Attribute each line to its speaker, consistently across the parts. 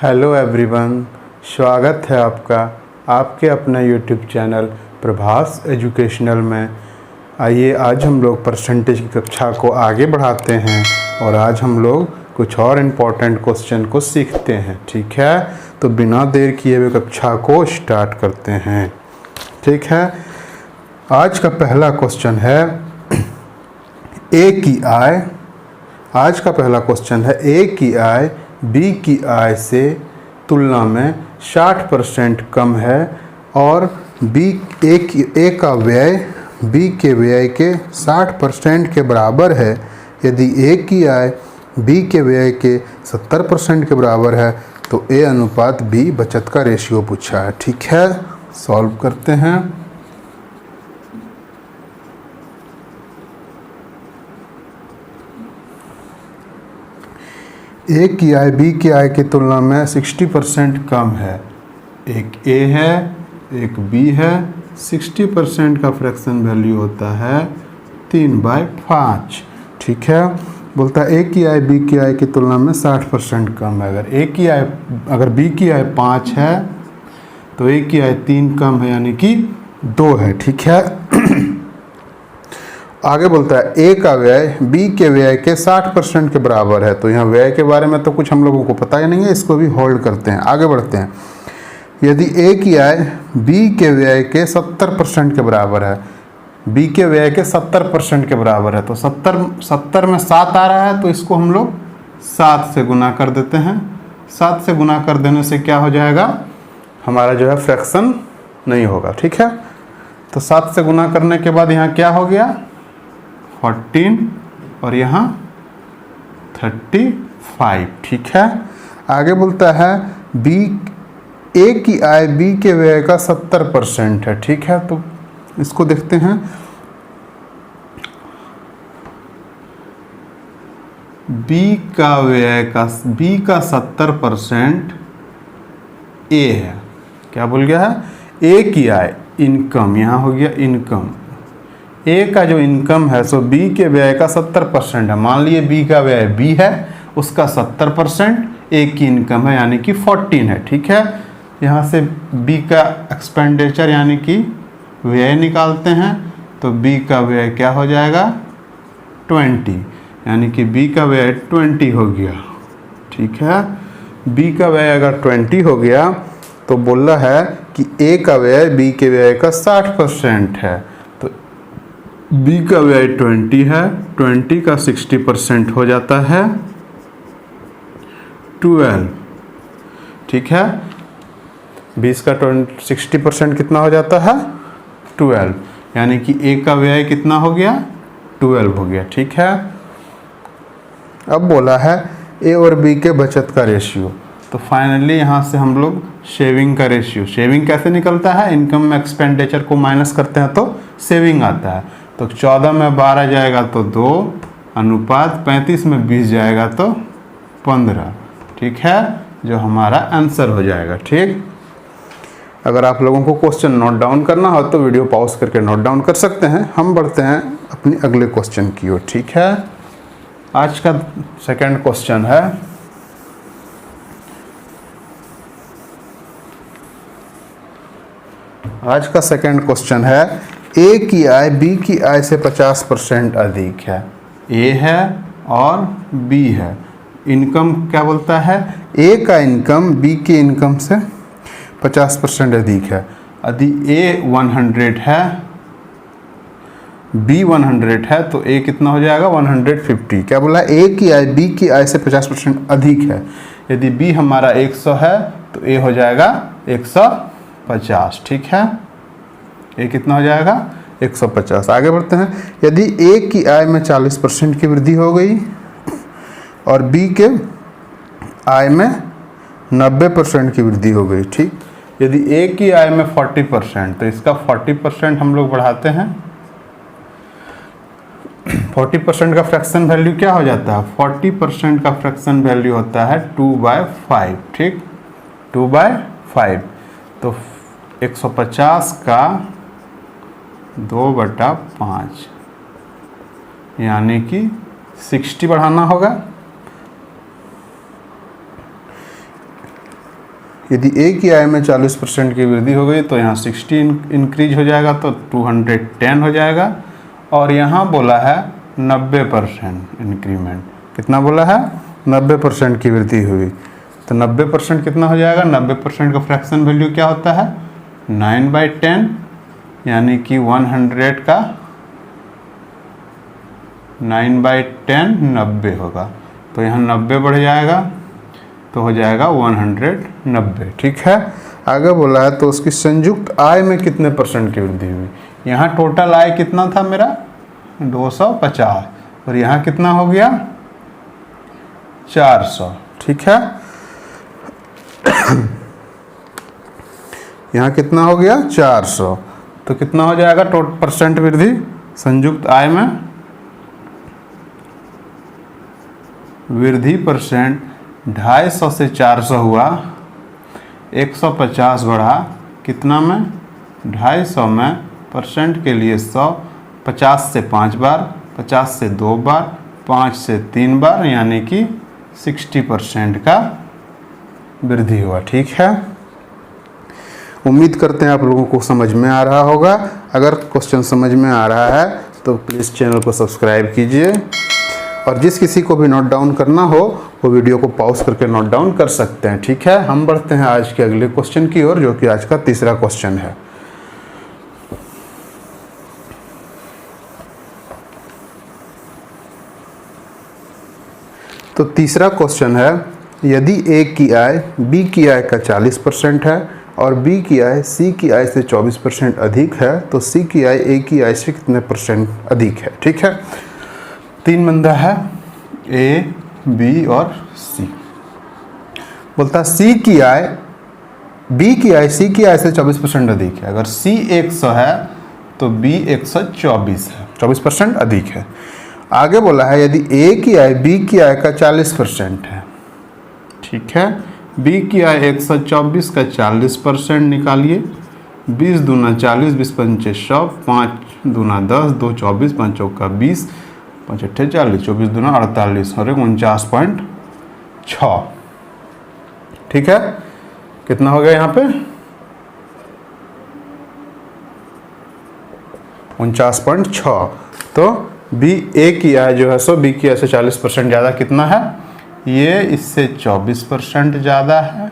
Speaker 1: Hello everyone, स्वागत है आपका आपके अपना यूट्यूब चैनल प्रभास एजुकेशनल में। आइए आज हम लोग परसेंटेज की कक्षा को आगे बढ़ाते हैं और आज हम लोग कुछ और इम्पोर्टेंट क्वेश्चन को सीखते हैं। ठीक है, तो बिना देर किए हुए कक्षा को स्टार्ट करते हैं। ठीक है, आज का पहला क्वेश्चन है ए की आय। आज का पहला क्वेश्चन है ए की आय बी की आय से तुलना में 60% कम है और ए का व्यय बी के व्यय के 60% के बराबर है। यदि ए की आय बी के व्यय के 70% के बराबर है तो ए अनुपात बी बचत का रेशियो पूछा है। ठीक है, सॉल्व करते हैं। ए की आय बी की आय की तुलना में 60% कम है। एक ए है, एक बी है। 60% का फ्रैक्शन वैल्यू होता है 3/5। ठीक है, बोलता है ए की आय बी की आय की तुलना में 60% कम है। अगर बी की आय 5 है तो ए की आय 3 कम है, यानी कि 2 है। ठीक है, आगे बोलता है ए का व्यय बी के व्यय के 60% के बराबर है। तो यहाँ व्यय के बारे में तो कुछ हम लोगों को पता ही नहीं है, इसको भी होल्ड करते हैं। आगे बढ़ते हैं। यदि ए की आय बी के व्यय के 70% के बराबर है, बी के व्यय के 70% के बराबर है, तो 70 में 7 आ रहा है तो इसको हम लोग 7 से गुना कर देते हैं। 7 से गुना कर देने से क्या हो जाएगा, हमारा जो है फ्रैक्शन नहीं होगा। ठीक है, तो 7 से गुना करने के बाद यहाँ क्या हो गया 14 और यहाँ 35। ठीक है, आगे बोलता है बी ए की आय बी के व्यय का 70% है। ठीक है, तो इसको देखते हैं। बी का 70% ए है। क्या बोल गया है, ए की आय इनकम, यहाँ हो गया इनकम। ए का जो इनकम है सो बी के व्यय का 70% है। मान लिए बी का व्यय बी है, उसका 70% ए की इनकम है, यानी कि 14 है। ठीक है, यहाँ से बी का एक्सपेंडिचर यानी कि व्यय निकालते हैं तो बी का व्यय क्या हो जाएगा 20, यानी कि बी का व्यय 20 हो गया। ठीक है, बी का व्यय अगर 20 हो गया तो बोल रहा है कि ए का व्यय बी के व्यय का 60% है। तो बी का व्यय 20 है, 20 का 60% हो जाता है 12। ठीक है, 20 का 60% कितना हो जाता है 12, यानी कि ए का व्यय कितना हो गया 12 हो गया। ठीक है, अब बोला है ए और बी के बचत का रेशियो। तो फाइनली यहाँ से हम लोग सेविंग का रेशियो, सेविंग कैसे निकलता है, इनकम में एक्सपेंडिचर को माइनस करते हैं तो सेविंग आता है। तो 14 में 12 जाएगा तो 2 अनुपात 35 में 20 जाएगा तो 15। ठीक है, जो हमारा आंसर हो जाएगा। ठीक, अगर आप लोगों को क्वेश्चन नोट डाउन करना हो तो वीडियो पॉज करके नोट डाउन कर सकते हैं। हम बढ़ते हैं अपने अगले क्वेश्चन की ओर। ठीक है, आज का सेकंड क्वेश्चन है ए की आय बी की आय से 50% अधिक है। ए है और बी है। इनकम क्या बोलता है, ए का इनकम बी के इनकम से 50% अधिक है। यदि ए 100 है बी 100 है तो ए कितना हो जाएगा 150। क्या बोला, ए की आय बी की आय से 50% अधिक है। यदि बी हमारा 100 है तो ए हो जाएगा 150। ठीक है, ए कितना हो जाएगा 150। आगे बढ़ते हैं। यदि ए की आय में 40% की वृद्धि हो गई और बी के आय में 90% की वृद्धि हो गई। ठीक, यदि ए की आय में 40% तो इसका 40% हम लोग बढ़ाते हैं। 40% का फ्रैक्शन वैल्यू क्या हो जाता है, 40% का फ्रैक्शन वैल्यू होता है 2/5। ठीक, 2/5 तो 150 का 2/5 यानी कि 60 बढ़ाना होगा। यदि ए की आय में 40% की वृद्धि हो गई तो यहाँ 60 इंक्रीज हो जाएगा, तो 210 हो जाएगा। और यहाँ बोला है 90% इंक्रीमेंट। कितना बोला है? 90% की वृद्धि हुई, तो 90% कितना हो जाएगा? 90% का फ्रैक्शन वैल्यू क्या होता है? 9/10, यानी कि 100 का 9/10 90 होगा, तो यहाँ 90 बढ़ जाएगा, तो हो जाएगा 190। ठीक है, आगे बोला है तो उसकी संयुक्त आय में कितने % की वृद्धि हुई। यहाँ टोटल आय कितना था मेरा? 250, और यहाँ कितना हो गया? 400। ठीक है, यहाँ कितना हो गया? 400। तो कितना हो जाएगा टोटल % वृद्धि संयुक्त आय में? वृद्धि % 250 से 400 हुआ, 150 बढ़ा, कितना में? 250 में % के लिए 100, 50 से 5 बार, 50 से 2 बार, 5 से 3 बार, यानी कि 60% का वृद्धि हुआ। ठीक है, उम्मीद करते हैं आप लोगों को समझ में आ रहा होगा। अगर क्वेश्चन समझ में आ रहा है तो प्लीज़ चैनल को सब्सक्राइब कीजिए, और जिस किसी को भी नोट डाउन करना हो वो वीडियो को पॉज करके नोट डाउन कर सकते हैं। ठीक है, हम बढ़ते हैं आज के अगले क्वेश्चन की ओर, जो कि आज का तीसरा क्वेश्चन है। तो तीसरा क्वेश्चन है, यदि ए की आय बी की आय का 40% है और बी की आय सी की आय से 24% अधिक है, तो सी की आय ए की आय से कितने % अधिक है। ठीक है, 3 बंदा है, ए, बी और सी। बोलता है सी की आय बी की आय सी की आय से 24% अधिक है। अगर सी 100 है तो बी 124 है, 24% अधिक है। आगे बोला है यदि ए की आय बी की आय का 40% है। ठीक है, बी की आय 124 का 40% निकालिए। 20 दूना 40, 20 पंचे 100, 5 दूना 10, 2 24, 5 चौका 20, 5 अट्ठे 40, 24 दूना 48 और 49.6। ठीक है, कितना हो गया यहाँ पे? 49.6। तो बी ए की आय जो है सो बी की आय से 40% ज़्यादा कितना है? ये इससे 24% ज़्यादा है,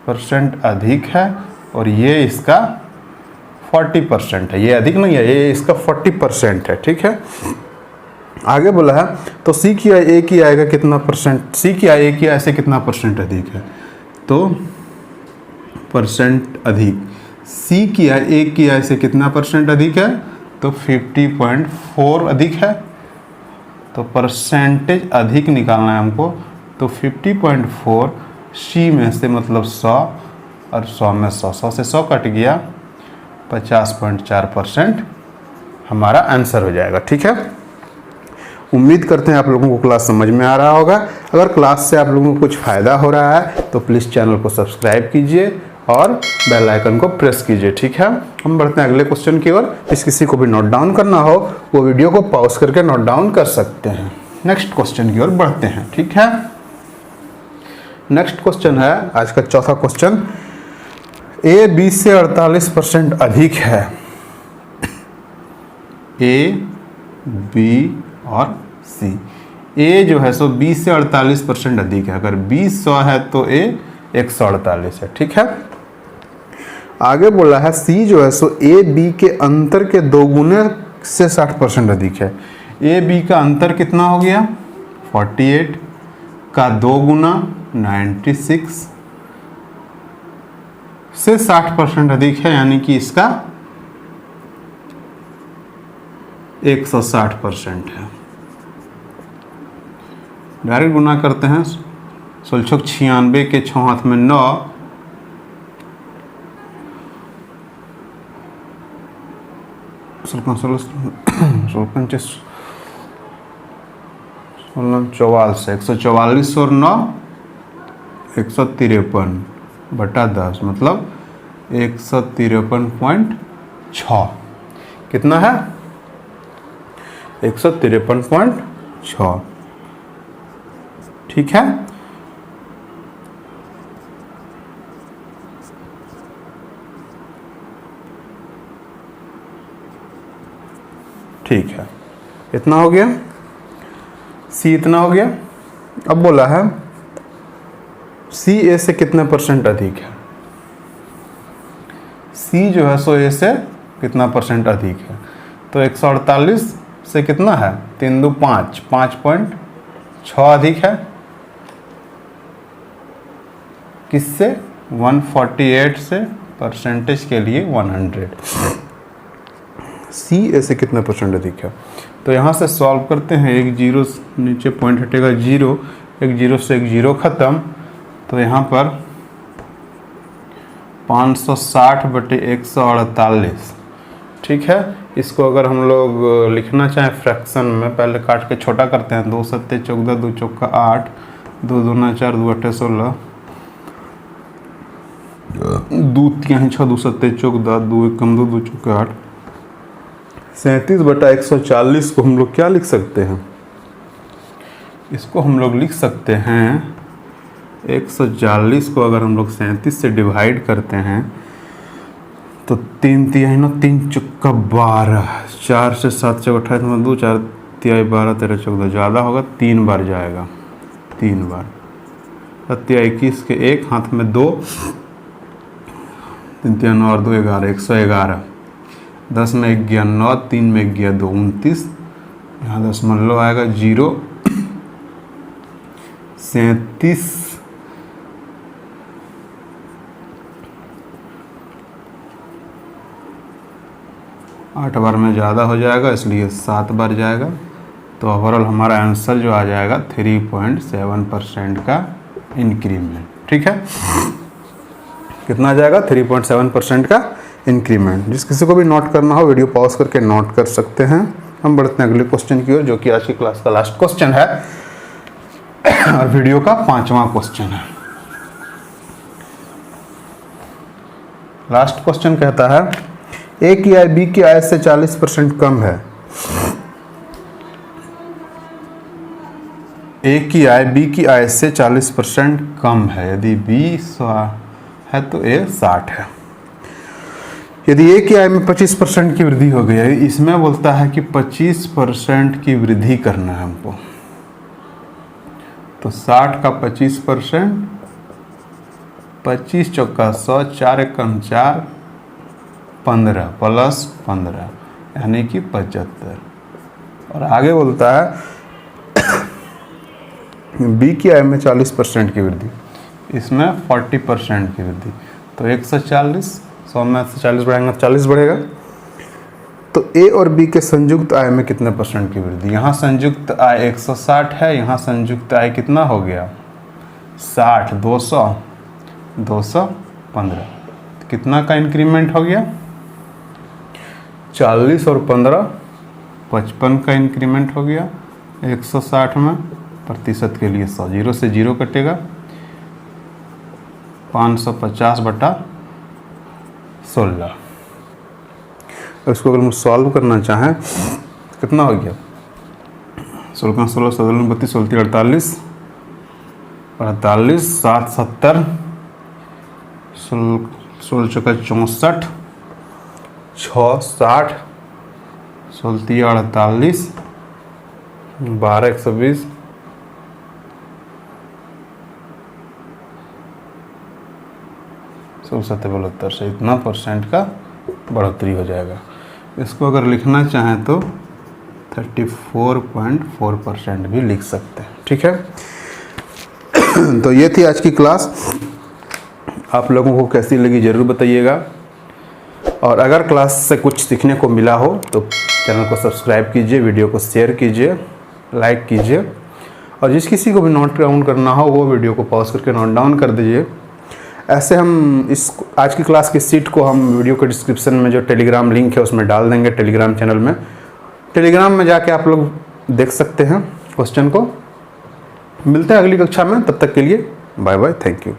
Speaker 1: % अधिक है, और ये इसका 40% है। ये अधिक नहीं है, ये इसका 40% है। ठीक है, आगे बोला है तो सी की आय ए की आय का कितना %? सी की आय ए की आय से कितना % अधिक है? तो % अधिक, सी की आय ए की आय से कितना % अधिक है? तो 50.4 अधिक है। तो % अधिक निकालना है हमको, तो 50.4 सी में से मतलब 100, और 100 में 100 से 100 कट गया, 50.4% हमारा आंसर हो जाएगा। ठीक है, उम्मीद करते हैं आप लोगों को क्लास समझ में आ रहा होगा। अगर क्लास से आप लोगों को कुछ फ़ायदा हो रहा है तो प्लीज़ चैनल को सब्सक्राइब कीजिए और बेल आइकन को प्रेस कीजिए। ठीक है, हम बढ़ते हैं अगले क्वेश्चन की ओर। इस किसी को भी नोट डाउन करना हो वो वीडियो को पॉज करके नोट डाउन कर सकते हैं। नेक्स्ट क्वेश्चन की ओर बढ़ते हैं। ठीक है, नेक्स्ट क्वेश्चन है आज का चौथा क्वेश्चन, ए बी से 48% अधिक है। ए, बी और सी। ए जो है सो बी से 48% अधिक है। अगर बी 100 है तो ए 148 है। ठीक है, आगे बोला है सी जो है सो ए बी के अंतर के 2 गुने से 60% अधिक है। ए बी का अंतर कितना हो गया? 48 का 2 गुना 96 से 60% अधिक है, यानी कि इसका 160% है। डायरेक्ट गुना करते हैं। 96 के 6 हाथ में 9, 144 और 9 153 बटा 10 मतलब 153.6। कितना है? 153.6। ठीक है, ठीक है, इतना हो गया, सी इतना हो गया। अब बोला है सी ए से कितने परसेंट अधिक है। सी जो है सो ए से कितना परसेंट अधिक है, तो 148 से कितना है, 3 2 5, 5.6 अधिक है। किससे, 148 से, परसेंटेज के लिए 100। सी ए से कितना परसेंट अधिक है, तो यहाँ से सॉल्व करते हैं। एक जीरो नीचे पॉइंट हटेगा, जीरो, एक जीरो से एक जीरो ख़त्म, तो यहाँ पर 560/148, ठीक है। इसको अगर हम लोग लिखना चाहें फ्रैक्शन में, पहले काट के छोटा करते हैं। 2 सत्ते 14, 2 चौका 8, 2 दूना 4, 2 अट्ठे 16, 2 तिहाई 6, 2 सत्ते 14, 2 एकम 2, 2 चौका 8, 37/140 को हम लोग क्या लिख सकते हैं, इसको हम लोग लिख सकते हैं 140 को अगर हम लोग 37 से डिवाइड करते हैं तो 3 तिहाई 9, 3 चौका 12, 4 से 7 से 28 में 2, 4 तिहाई 12, 13 14, ज़्यादा होगा, 3 बार जाएगा, 3 बार। 7 21 के 1, हाथ में 2, 3 तिहाई 9 और 2 11, 111। 10 में 1 गया 9, 3 में 1 गया 2, 29। यहाँ दशमलव आएगा 0, 37 8 बार में ज़्यादा हो जाएगा, इसलिए 7 बार जाएगा। तो ओवरऑल हमारा आंसर जो आ जाएगा 3.7% का इंक्रीमेंट, ठीक है। कितना आ जाएगा, 3.7% का इंक्रीमेंट। जिस किसी को भी नोट करना हो वीडियो पॉज करके नोट कर सकते हैं। हम बढ़ते हैं अगले क्वेश्चन की ओर, जो कि आज की क्लास का लास्ट क्वेश्चन है और वीडियो का 5वां क्वेश्चन है। लास्ट क्वेश्चन कहता है ए की आय बी की आय से 40% कम है। ए की आय बी की आय से 40% कम है। यदि बी 100 है तो ए 60 है। यदि ए की आय में 25% की वृद्धि हो गई है, इसमें बोलता है कि 25% की वृद्धि करना है हमको, तो 60 का 25%, 25 चौका 100, 4 एकम 4, 15 प्लस 15 यानी कि 75। और आगे बोलता है बी की आय में 40% की वृद्धि, इसमें 40% की वृद्धि, तो 140, 100 में से 40 बढ़ाएंगे 40 बढ़ेगा। तो ए और बी के संयुक्त आय में कितने परसेंट की वृद्धि। यहाँ संयुक्त आय 160 है, यहाँ संयुक्त आय कितना हो गया 60, 200, 215, कितना का इंक्रीमेंट हो गया 40 और 15, 55 का इंक्रीमेंट हो गया। 160 में प्रतिशत के लिए 100, 0 से 0 कटेगा, 550/16। इसको अगर हम सॉल्व करना चाहें कितना हो गया, 16 16 17 32 16 48 48, 7 70, 16 चौका 64, 6 60, 16 48, 12 120, 72 से इतना परसेंट का बढ़ोतरी हो जाएगा। इसको अगर लिखना चाहें तो 34.4% भी लिख सकते हैं, ठीक है। तो ये थी आज की क्लास। आप लोगों को कैसी लगी ज़रूर बताइएगा, और अगर क्लास से कुछ सीखने को मिला हो तो चैनल को सब्सक्राइब कीजिए, वीडियो को शेयर कीजिए, लाइक कीजिए, और जिस किसी को भी नोट डाउन करना हो वो वीडियो को पॉज करके नोट डाउन कर दीजिए। ऐसे हम इस आज की क्लास की सीट को हम वीडियो के डिस्क्रिप्शन में जो टेलीग्राम लिंक है उसमें डाल देंगे, टेलीग्राम चैनल में। टेलीग्राम में जाके आप लोग देख सकते हैं क्वेश्चन को। मिलते हैं अगली कक्षा में, तब तक के लिए बाय बाय, थैंक यू।